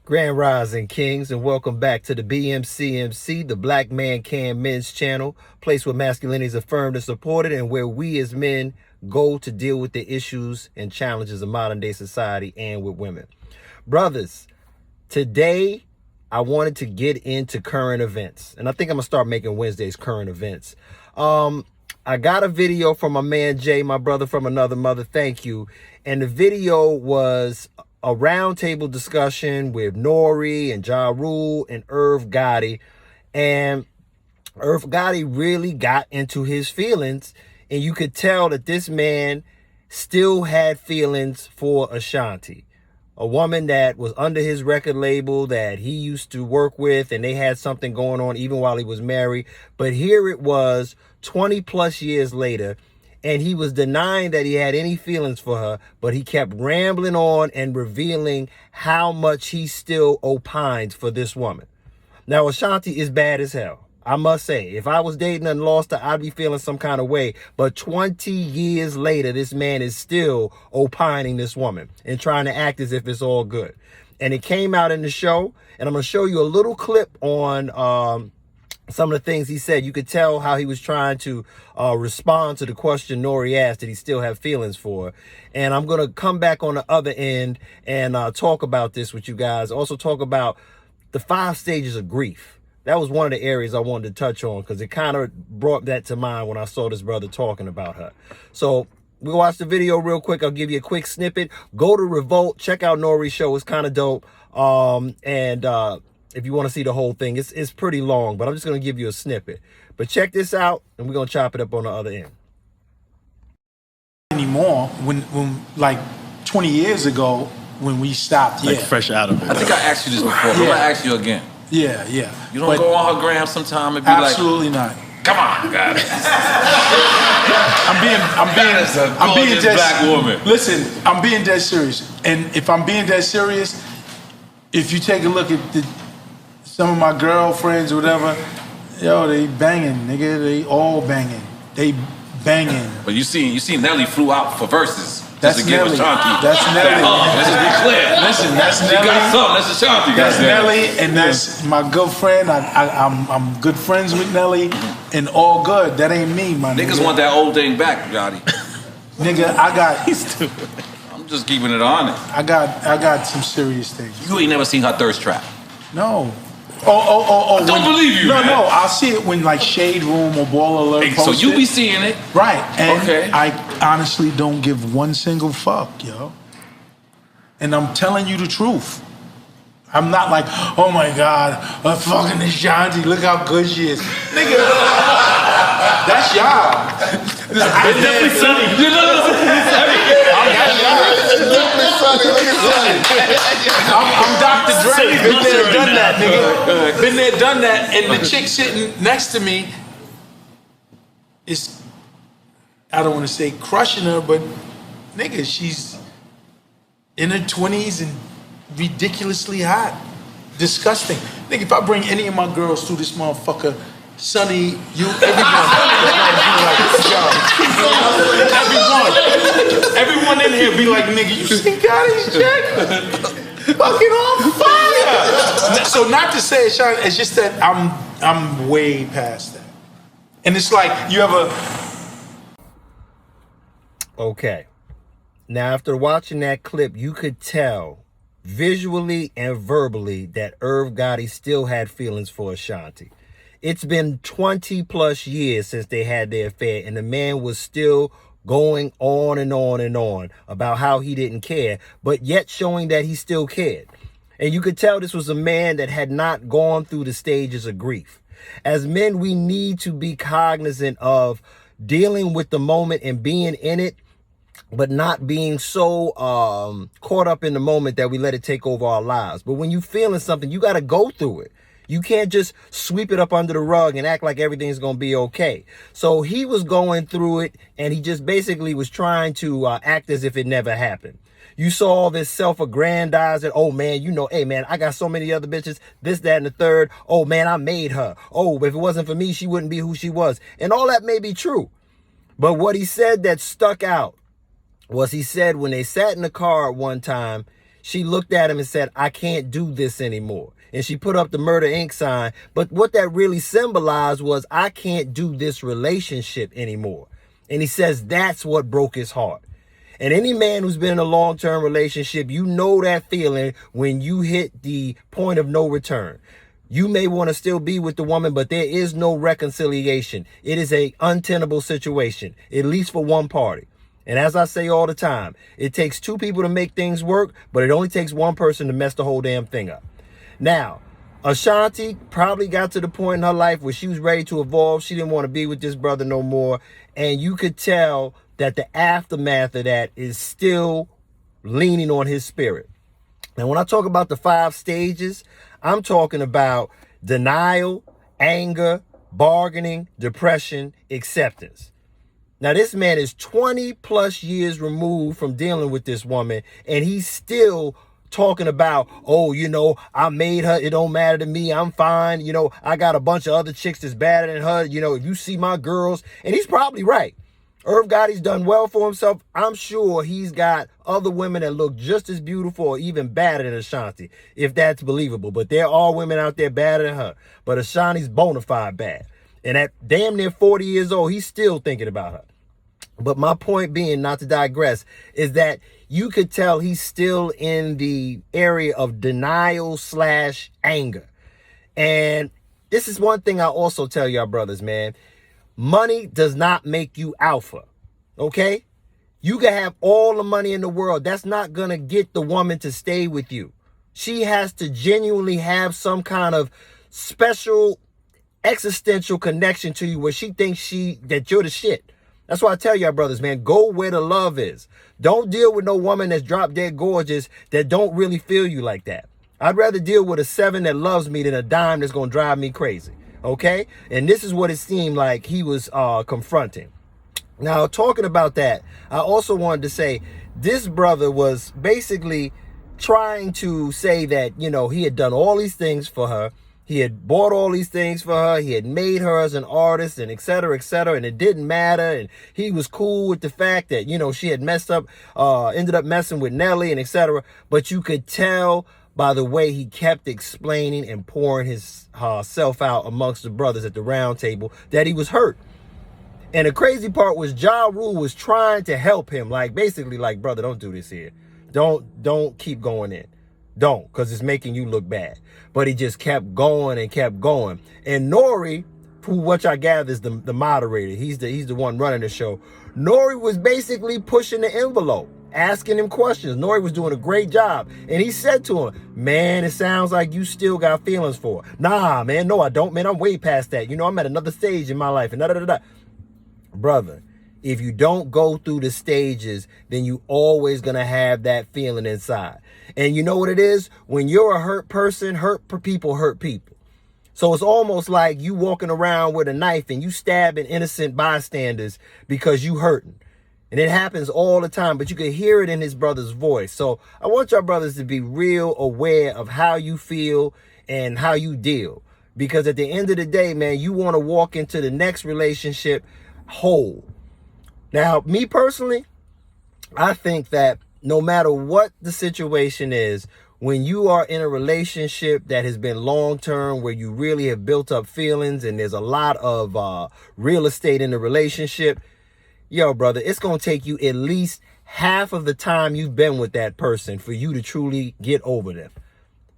Grand Rising Kings, and welcome back to the BMCMC, the BlackManCan men's channel, place where masculinity is affirmed and supported, and where we as men go to deal with the issues and challenges of modern day society and with women. Brothers, today I wanted to get into current events, and I think I'm gonna start making Wednesdays current events. I got a video from my man Jay, my brother from another mother, thank you, and the video was a roundtable discussion with Nori and Ja Rule and Irv Gotti. And Irv Gotti really got into his feelings, and you could tell that this man still had feelings for Ashanti, a woman that was under his record label that he used to work with, and they had something going on even while he was married. But here it was 20 plus years later, and he was denying that he had any feelings for her, but he kept rambling on and revealing how much he still opines for this woman. Now, Ashanti is bad as hell. I must say, if I was dating and lost her, I'd be feeling some kind of way. But 20 years later, this man is still opining this woman and trying to act as if it's all good. And it came out in the show, and I'm going to show you a little clip on some of the things he said. You could tell how he was trying to respond to the question Nori asked, did he still have feelings for her? And I'm going to come back on the other end and talk about this with you guys. Also talk about the 5 stages of grief. That was one of the areas I wanted to touch on because it kind of brought that to mind when I saw this brother talking about her. So we'll watch the video real quick. I'll give you a quick snippet. Go to Revolt. Check out Nori's show. It's kind of dope. If you want to see the whole thing, it's pretty long, but I'm just going to give you a snippet. But check this out, and we're going to chop it up on the other end. Anymore, when like 20 years ago, when we stopped, like fresh out of it. I think I asked you this before, but I'm going to ask you again. Yeah. You don't go on her gram sometime and be absolutely not. Come on, God. I'm being dead, black woman. Listen, I'm being dead serious. And if I'm being dead serious, if you take a look at some of my girlfriends or whatever, yo, they banging, nigga. They all banging. They banging. But you seen Nelly flew out for verses. That's Nelly. That's Nelly. Let's just be clear. Listen, that's Nelly. She got something. That's Ashanti. That's Nelly, and that's my good friend. I'm good friends with Nelly, and all good. That ain't me, my nigga. Niggas want that old thing back, Gotti. Nigga, I got. He's stupid. I'm just keeping it honest. I got some serious things. You ain't never seen her thirst trap. No. Oh! I don't believe you. No, I'll see it when like Shade Room or Ball Alert. Hey, so you be seeing it, right? And okay. I honestly don't give one single fuck, yo. And I'm telling you the truth. I'm not like, oh my God, a fucking Ashanti, look how good she is, nigga. That's y'all. It's definitely sunny. I'm Dr. Dre. Been there, done that, nigga. Been there, done that. And the chick sitting next to me is, I don't want to say crushing her, but nigga, she's in her 20s and ridiculously hot. Disgusting. Nigga, if I bring any of my girls through this motherfucker, Sonny, you, everyone. Everyone in here be like, nigga, you see Gotti's chick? Fucking on fire. So not to say it's just that I'm way past that. And it's like you ever. Okay. Now, after watching that clip, you could tell visually and verbally that Irv Gotti still had feelings for Ashanti. It's been 20 plus years since they had their affair, and the man was still going on and on and on about how he didn't care, but yet showing that he still cared. And you could tell this was a man that had not gone through the stages of grief. As men, we need to be cognizant of dealing with the moment and being in it, but not being so caught up in the moment that we let it take over our lives. But when you're feeling something, you got to go through it. You can't just sweep it up under the rug and act like everything's going to be okay. So he was going through it, and he just basically was trying to act as if it never happened. You saw all this self-aggrandizing. Oh, man, you know, hey, man, I got so many other bitches, this, that, and the third. Oh, man, I made her. Oh, if it wasn't for me, she wouldn't be who she was. And all that may be true. But what he said that stuck out was he said when they sat in the car at one time, She looked at him and said, I can't do this anymore. And she put up the Murder Inc. sign. But what that really symbolized was, I can't do this relationship anymore. And he says that's what broke his heart. And any man who's been in a long-term relationship, you know that feeling when you hit the point of no return. You may want to still be with the woman, but there is no reconciliation. It is a untenable situation, at least for one party. And as I say all the time, it takes two people to make things work, but it only takes one person to mess the whole damn thing up. Now, Ashanti probably got to the point in her life where she was ready to evolve. She didn't want to be with this brother no more. And you could tell that the aftermath of that is still leaning on his spirit. And when I talk about the 5 stages, I'm talking about denial, anger, bargaining, depression, acceptance. Now, this man is 20 plus years removed from dealing with this woman, and he's still talking about, oh, you know, I made her, it don't matter to me, I'm fine, you know, I got a bunch of other chicks that's better than her, you know, if you see my girls. And he's probably right. Irv Gotti's done well for himself. I'm sure he's got other women that look just as beautiful or even better than Ashanti, if that's believable. But there are women out there better than her. But Ashanti's bona fide bad. And at damn near 40 years old, he's still thinking about her. But my point being, not to digress, is that you could tell he's still in the area of denial / anger. And this is one thing I also tell y'all brothers, man. Money does not make you alpha, okay? You can have all the money in the world. That's not going to get the woman to stay with you. She has to genuinely have some kind of special existential connection to you where she thinks that you're the shit. That's why I tell y'all brothers, man, go where the love is. Don't deal with no woman that's drop dead gorgeous that don't really feel you like that. I'd rather deal with a 7 that loves me than a dime that's going to drive me crazy. Okay? And this is what it seemed like he was confronting. Now, talking about that, I also wanted to say this brother was basically trying to say that, you know, he had done all these things for her. He had bought all these things for her. He had made her as an artist and et cetera, and it didn't matter. And he was cool with the fact that, you know, she had messed up, ended up messing with Nelly and et cetera. But you could tell by the way he kept explaining and pouring his self out amongst the brothers at the round table that he was hurt. And the crazy part was Ja Rule was trying to help him, like basically like, brother, don't do this here. Don't keep going in. Don't, because it's making you look bad. But he just kept going and kept going. And Nori, who which I gather is the moderator, he's the one running the show. Nori was basically pushing the envelope, asking him questions. Nori was doing a great job. And he said to him, man, it sounds like you still got feelings for her. Nah, man, no, I don't, man. I'm way past that. You know, I'm at another stage in my life. And da-da-da-da. Brother, if you don't go through the stages, then you always going to have that feeling inside. And you know what it is? When you're a hurt person, hurt people hurt people. So it's almost like you walking around with a knife and you stabbing innocent bystanders because you hurting. And it happens all the time, but you can hear it in his brother's voice. So I want y'all brothers to be real aware of how you feel and how you deal. Because at the end of the day, man, you want to walk into the next relationship whole. Now, me personally, I think that no matter what the situation is, when you are in a relationship that has been long-term, where you really have built up feelings and there's a lot of real estate in the relationship, yo, brother, it's going to take you at least half of the time you've been with that person for you to truly get over them.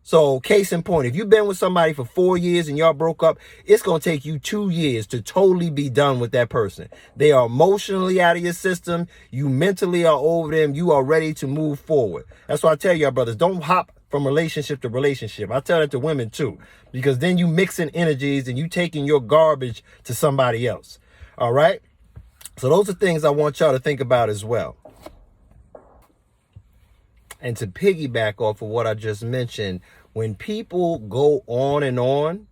So case in point, if you've been with somebody for 4 years and y'all broke up, it's going to take you 2 years to totally be done with that person. They are emotionally out of your system. You mentally are over them. You are ready to move forward. That's why I tell y'all brothers, don't hop from relationship to relationship. I tell that to women too, because then you mixing energies and you taking your garbage to somebody else. All right. So those are things I want y'all to think about as well. And to piggyback off of what I just mentioned, when people go on and on,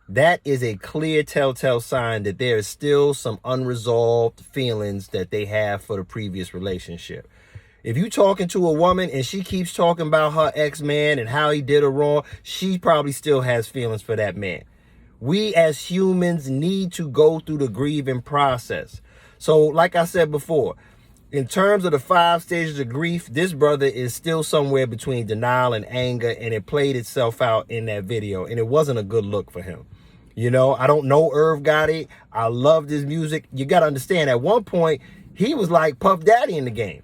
that is a clear telltale sign that there is still some unresolved feelings that they have for the previous relationship. If you talking to a woman and she keeps talking about her ex-man and how he did her wrong, she probably still has feelings for that man. We as humans need to go through the grieving process. So like I said before, in terms of the 5 stages of grief, this brother is still somewhere between denial and anger, and it played itself out in that video, and it wasn't a good look for him. You know, I don't know Irv Gotti. I loved his music. You got to understand, at one point, he was like Puff Daddy in the game.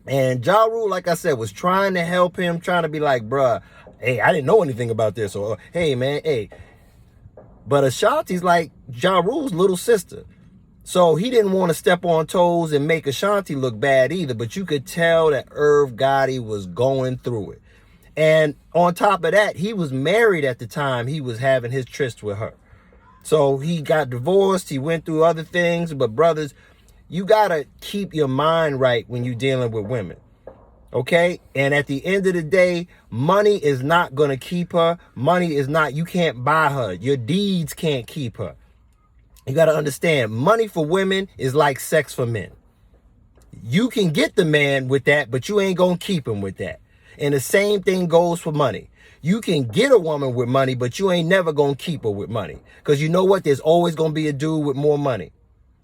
And Ja Rule, like I said, was trying to help him, trying to be like, bruh, hey, I didn't know anything about this, or hey, man, hey. But Ashanti's like Ja Rule's little sister. So he didn't want to step on toes and make Ashanti look bad either, but you could tell that Irv Gotti was going through it. And on top of that, he was married at the time he was having his tryst with her. So he got divorced, he went through other things, but brothers, you gotta keep your mind right when you're dealing with women, okay? And at the end of the day, money is not gonna keep her. Money is not, you can't buy her. Your deeds can't keep her. You got to understand, money for women is like sex for men. You can get the man with that, but you ain't going to keep him with that. And the same thing goes for money. You can get a woman with money, but you ain't never going to keep her with money. Because you know what? There's always going to be a dude with more money.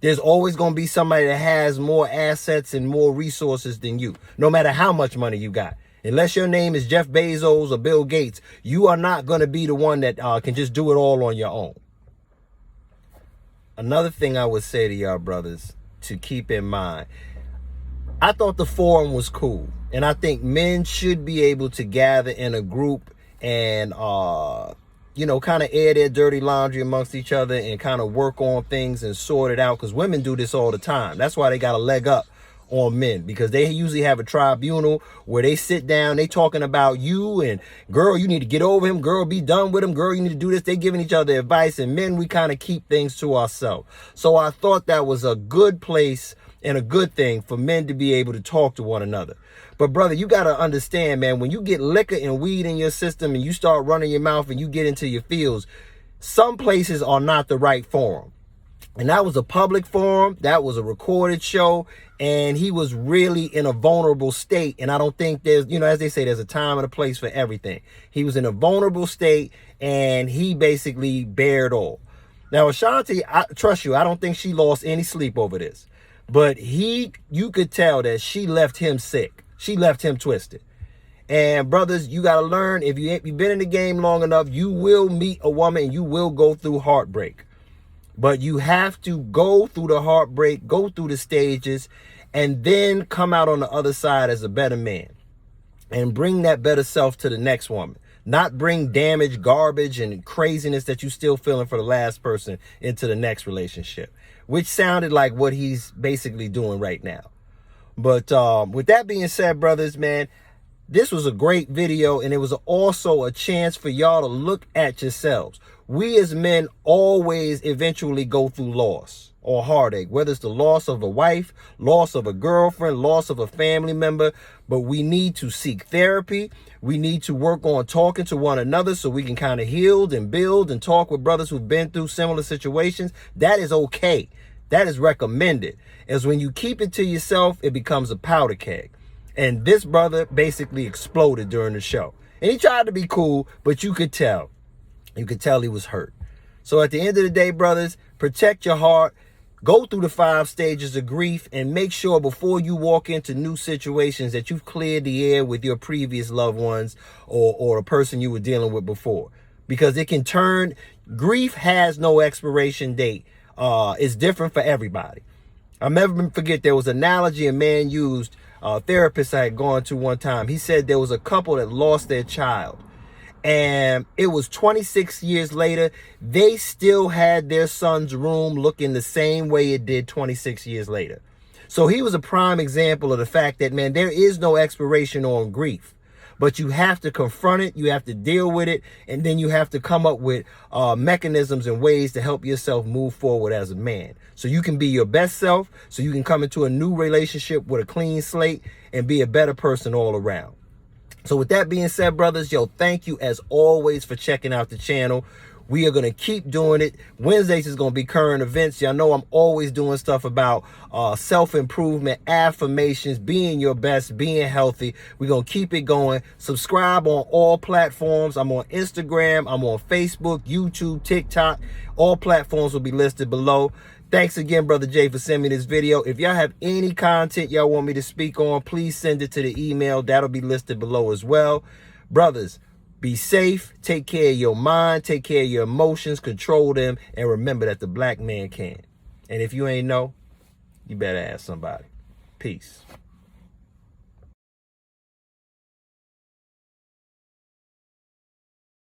There's always going to be somebody that has more assets and more resources than you, no matter how much money you got. Unless your name is Jeff Bezos or Bill Gates, you are not going to be the one that can just do it all on your own. Another thing I would say to y'all brothers to keep in mind, I thought the forum was cool. And I think men should be able to gather in a group and, you know, kind of air their dirty laundry amongst each other and kind of work on things and sort it out. Because women do this all the time. That's why they got a leg up on men, because they usually have a tribunal where they sit down, they talking about you and girl, you need to get over him, girl, be done with him, girl, you need to do this. They giving each other advice, and men, we kind of keep things to ourselves. So I thought that was a good place and a good thing for men to be able to talk to one another. But brother, you got to understand, man, when you get liquor and weed in your system and you start running your mouth and you get into your feels, some places are not the right forum. And that was a public forum. That was a recorded show. And he was really in a vulnerable state. And I don't think there's, you know, as they say, there's a time and a place for everything. He was in a vulnerable state and he basically bared all. Now, Ashanti, I trust you, I don't think she lost any sleep over this. But you could tell that she left him sick. She left him twisted. And brothers, you got to learn, if you've been in the game long enough, you will meet a woman and you will go through heartbreak. But you have to go through the heartbreak, go through the stages, and then come out on the other side as a better man and bring that better self to the next woman. Not bring damage, garbage, and craziness that you still feeling for the last person into the next relationship, which sounded like what he's basically doing right now. But with that being said, brothers, man, this was a great video, and it was also a chance for y'all to look at yourselves. We as men always eventually go through loss or heartache, whether it's the loss of a wife, loss of a girlfriend, loss of a family member. But we need to seek therapy. We need to work on talking to one another so we can kind of heal and build and talk with brothers who've been through similar situations. That is okay. That is recommended. As when you keep it to yourself, it becomes a powder keg. And this brother basically exploded during the show. And he tried to be cool, but you could tell. You could tell he was hurt. So at the end of the day, brothers, protect your heart. Go through the 5 stages of grief and make sure before you walk into new situations that you've cleared the air with your previous loved ones or a person you were dealing with before. Because it can turn, grief has no expiration date. It's different for everybody. I'll never forget, there was an analogy a man used, a therapist I had gone to one time. He said there was a couple that lost their child. And it was 26 years later, they still had their son's room looking the same way it did 26 years later. So he was a prime example of the fact that, man, there is no expiration on grief. But you have to confront it, you have to deal with it, and then you have to come up with mechanisms and ways to help yourself move forward as a man. So you can be your best self, so you can come into a new relationship with a clean slate and be a better person all around. So with that being said, brothers, yo, thank you as always for checking out the channel. We are going to keep doing it. Wednesdays is going to be current events. Y'all know I'm always doing stuff about self-improvement, affirmations, being your best, being healthy. We're going to keep it going. Subscribe on all platforms. I'm on Instagram. I'm on Facebook, YouTube, TikTok. All platforms will be listed below. Thanks again, Brother Jay, for sending me this video. If y'all have any content y'all want me to speak on, please send it to the email. That'll be listed below as well. Brothers, be safe. Take care of your mind. Take care of your emotions. Control them. And remember that the black man can. And if you ain't know, you better ask somebody. Peace.